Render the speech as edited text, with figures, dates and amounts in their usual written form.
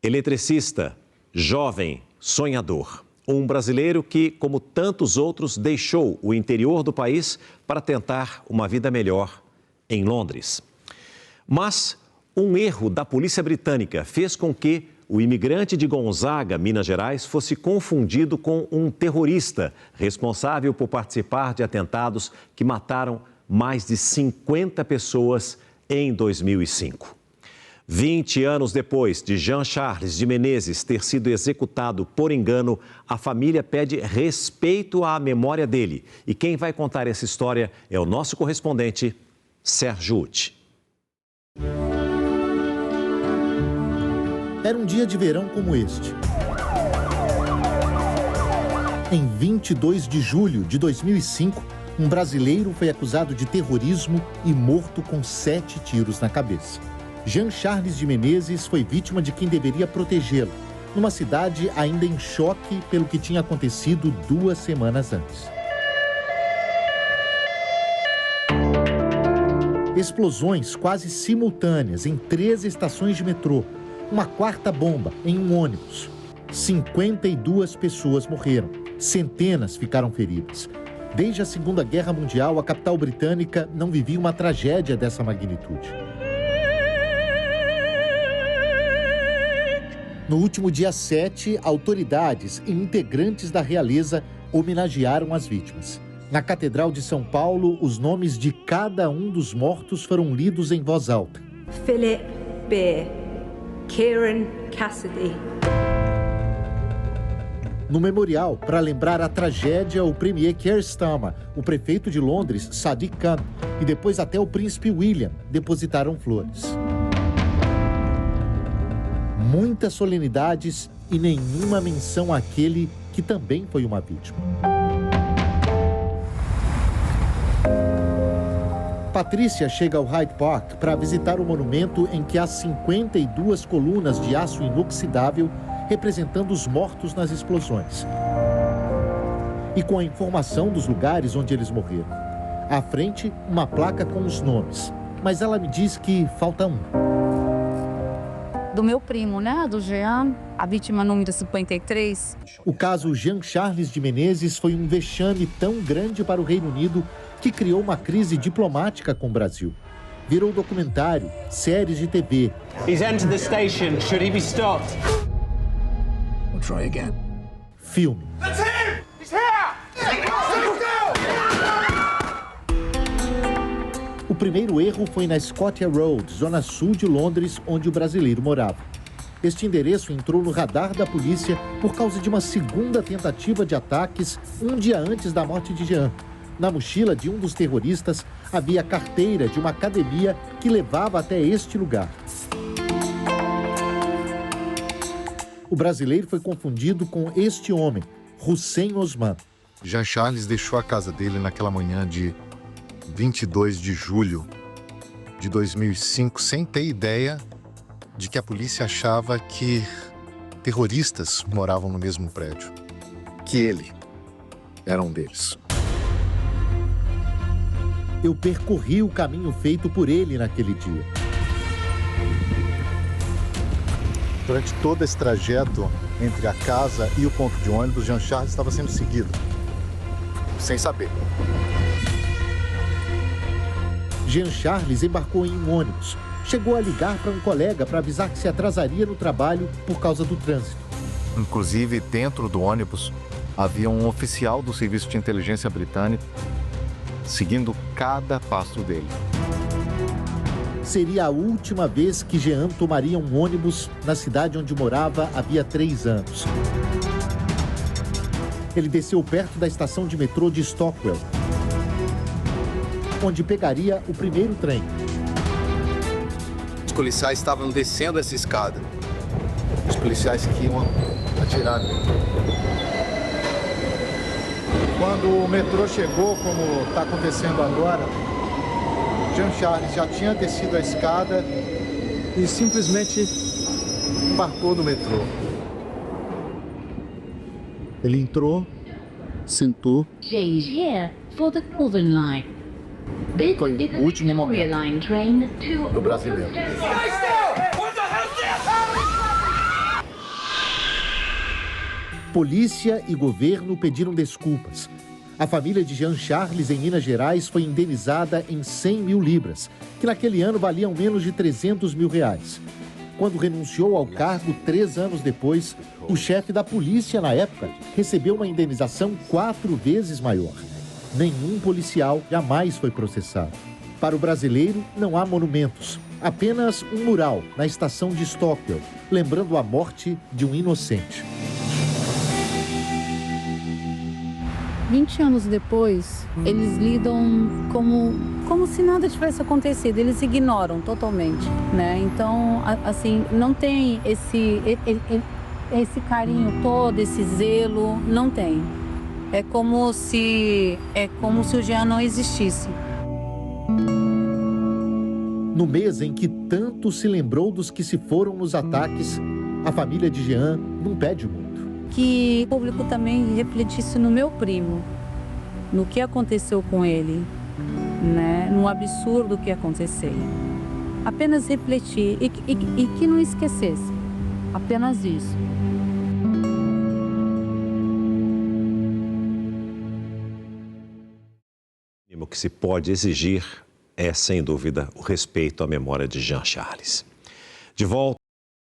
Eletricista, jovem, sonhador. Um brasileiro que, como tantos outros, deixou o interior do país para tentar uma vida melhor em Londres. Mas um erro da polícia britânica fez com que o imigrante de Gonzaga, Minas Gerais, fosse confundido com um terrorista responsável por participar de atentados que mataram mais de 50 pessoas em 2005. 20 anos depois de Jean Charles de Menezes ter sido executado por engano, a família pede respeito à memória dele. E quem vai contar essa história é o nosso correspondente, Sérgio Uti. Era um dia de verão como este. Em 22 de julho de 2005, um brasileiro foi acusado de terrorismo e morto com 7 tiros na cabeça. Jean Charles de Menezes foi vítima de quem deveria protegê-lo, numa cidade ainda em choque pelo que tinha acontecido 2 semanas antes. Explosões quase simultâneas em 3 estações de metrô, uma 4ª bomba em um ônibus. 52 pessoas morreram, centenas ficaram feridas. Desde a Segunda Guerra Mundial, a capital britânica não vivia uma tragédia dessa magnitude. No último dia 7, autoridades e integrantes da realeza homenagearam as vítimas. Na Catedral de São Paulo, os nomes de cada um dos mortos foram lidos em voz alta. Philip B. Kieran Cassidy. No memorial, para lembrar a tragédia, o premier Keir Starmer, o prefeito de Londres, Sadiq Khan, e depois até o príncipe William depositaram flores. Muitas solenidades e nenhuma menção àquele que também foi uma vítima. Patrícia chega ao Hyde Park para visitar o monumento em que há 52 colunas de aço inoxidável representando os mortos nas explosões. E com a informação dos lugares onde eles morreram. À frente, uma placa com os nomes. Mas ela me diz que falta um. Do meu primo, né? Do Jean, a vítima número 53. O caso Jean Charles de Menezes foi um vexame tão grande para o Reino Unido que criou uma crise diplomática com o Brasil. Virou documentário, séries de TV. He's entered the station. Should he be stopped? We'll try again. Filme. That's him! He's here! O primeiro erro foi na Scotia Road, zona sul de Londres, onde o brasileiro morava. Este endereço entrou no radar da polícia por causa de uma segunda tentativa de ataques um dia antes da morte de Jean. Na mochila de um dos terroristas havia a carteira de uma academia que levava até este lugar. O brasileiro foi confundido com este homem, Hussein Osman. Jean Charles deixou a casa dele naquela manhã de 22 de julho de 2005 sem ter ideia de que a polícia achava que terroristas moravam no mesmo prédio. Que ele era um deles. Eu percorri o caminho feito por ele naquele dia. Durante todo esse trajeto entre a casa e o ponto de ônibus, Jean Charles estava sendo seguido, sem saber. Jean Charles embarcou em um ônibus. Chegou a ligar para um colega para avisar que se atrasaria no trabalho por causa do trânsito. Inclusive, dentro do ônibus, havia um oficial do Serviço de Inteligência Britânico seguindo cada passo dele. Seria a última vez que Jean tomaria um ônibus na cidade onde morava havia 3 anos. Ele desceu perto da estação de metrô de Stockwell, onde pegaria o primeiro trem. Os policiais estavam descendo essa escada. Os policiais que iam atirar. Quando o metrô chegou, como está acontecendo agora, Jean Charles já tinha descido a escada e simplesmente embarcou no metrô. Ele entrou, sentou. Foi o último momento do brasileiro. Polícia e governo pediram desculpas. A família de Jean Charles, em Minas Gerais, foi indenizada em 100 mil libras, que naquele ano valiam menos de 300 mil reais. Quando renunciou ao cargo 3 anos depois, o chefe da polícia, na época, recebeu uma indenização 4 vezes maior. Nenhum policial jamais foi processado. Para o brasileiro, não há monumentos, apenas um mural na estação de Stockwell, lembrando a morte de um inocente. 20 anos depois, eles lidam como se nada tivesse acontecido. Eles ignoram totalmente, né? Então, assim, não tem esse carinho todo, esse zelo, não tem. É como se o Jean não existisse. No mês em que tanto se lembrou dos que se foram nos ataques, a família de Jean não pede muito. Que o público também refletisse no meu primo, no que aconteceu com ele, né? No absurdo que aconteceu. Apenas refletir e que não esquecesse. Apenas isso. O que se pode exigir é, sem dúvida, o respeito à memória de Jean Charles. De volta.